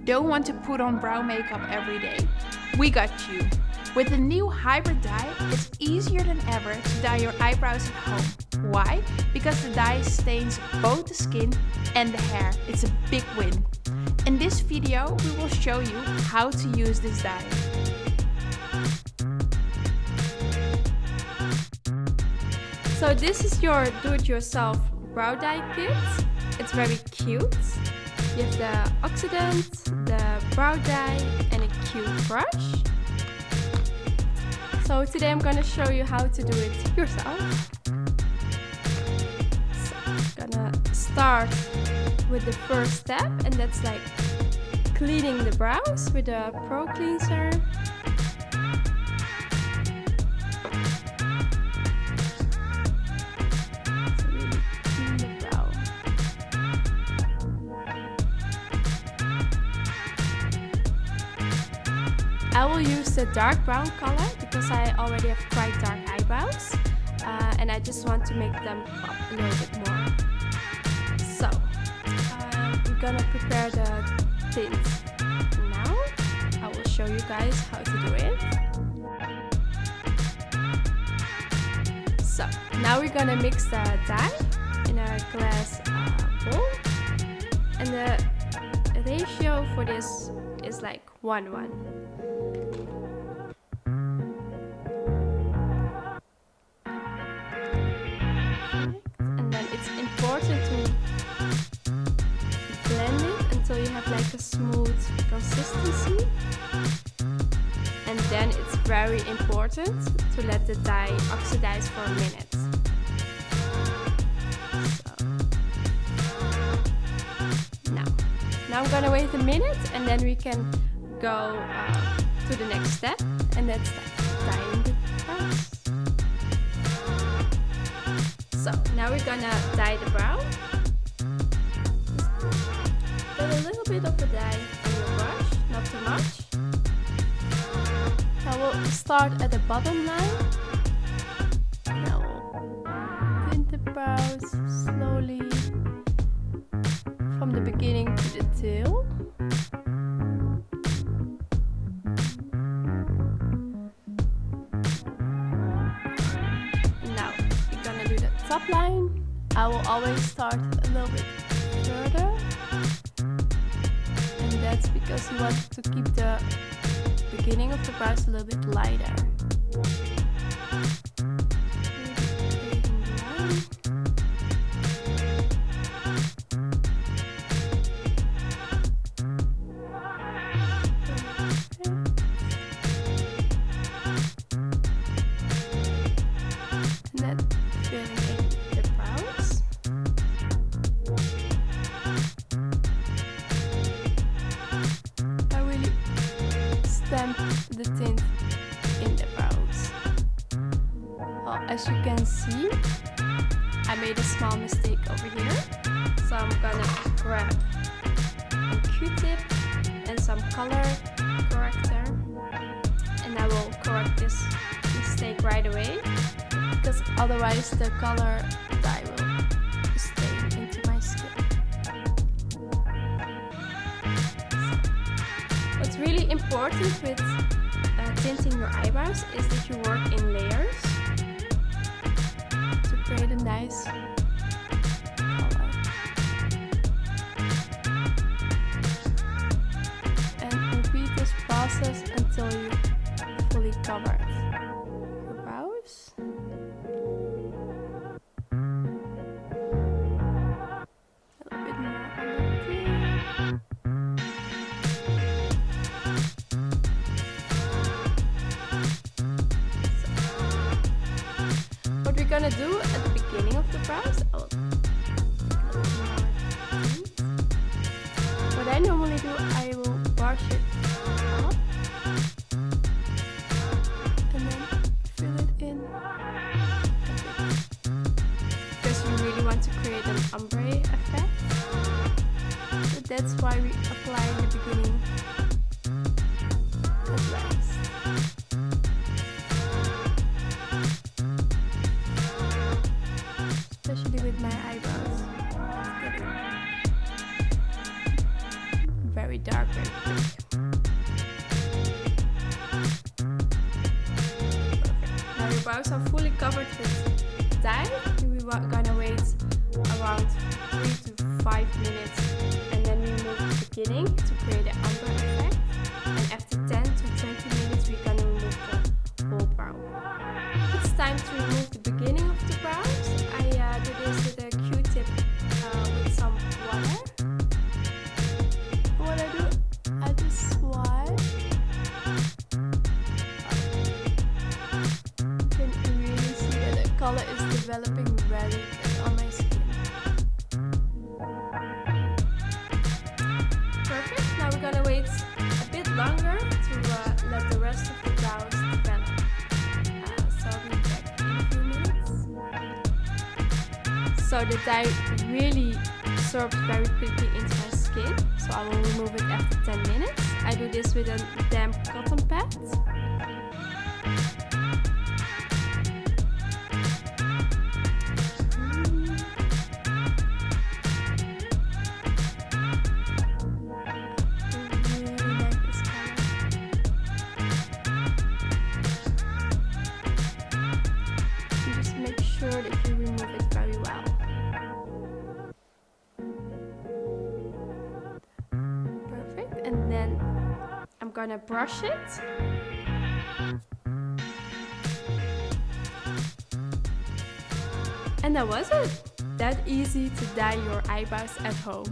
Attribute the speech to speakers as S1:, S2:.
S1: don't want to put on brow makeup every day? We got you! With the new hybrid dye, it's easier than ever to dye your eyebrows at home. Why? Because the dye stains both the skin and the hair. It's a big win. In this video, we will show you how to use this dye. So this is your do-it-yourself brow dye kit. It's very cute. You have the oxidant, the brow dye, and a cute brush. So today I'm gonna show you how to do it yourself. So I'm gonna start with the first step, and that's like cleaning the brows with a pro cleanser. I will use the dark brown color because I already have quite dark eyebrows and I just want to make them pop a little bit more. So I'm gonna prepare the tint now. I will show you guys how to do it. So now we're gonna mix the dye in a glass bowl, and the ratio for this is like 1:1. Important to blend it until you have like a smooth consistency, and then it's very important to let the dye oxidize for a minute. So now I'm gonna wait a minute, and then we can go to the next step, and that's dyeing the brows. So now we're gonna dye the brow. Get a little bit of the dye on your brush, not too much. I will start at the bottom line. Now we'll tint the brows slowly from the beginning to the tail. Top line. I will always start a little bit further, and that's because you want to keep the beginning of the brows a little bit lighter. The tint in the brows. Well, as you can see, I made a small mistake over here, so I'm gonna grab a Q-tip and some color corrector, and I will correct this mistake right away, because otherwise the color dye will stain into my skin. What's really important with tinting your eyebrows is that you work in layers to create a nice color. And repeat this process until you fully cover your brows. A little bit more on the tip. What we're gonna do at the beginning of the brows, what I normally do, I will brush it up and then fill it in because you really want to create an ombre effect. So that's why we apply in the beginning at last. Especially with my eyebrows. It's getting very dark. dark very quick. Now your brows are fully covered with dye. We're gonna wait around 3 to 5 minutes and then we move the beginning to create an ombre effect. And after 10 to 20 minutes we're gonna remove the whole brow. It's time to remove the beginning of the brows. I do this with a Q-tip with some water. What I do, I just swipe. You can really see that the color is developing very good on my skin. Perfect. Now we're gonna wait a bit longer to let the rest of the brows develop. So I'll be back in a few minutes. So the dye really absorbs very quickly into my skin, so I will remove it after 10 minutes. I do this with a damp cotton pad. That you remove it very well. Perfect. And then I'm gonna brush it. And that was it. That easy to dye your eyebrows at home.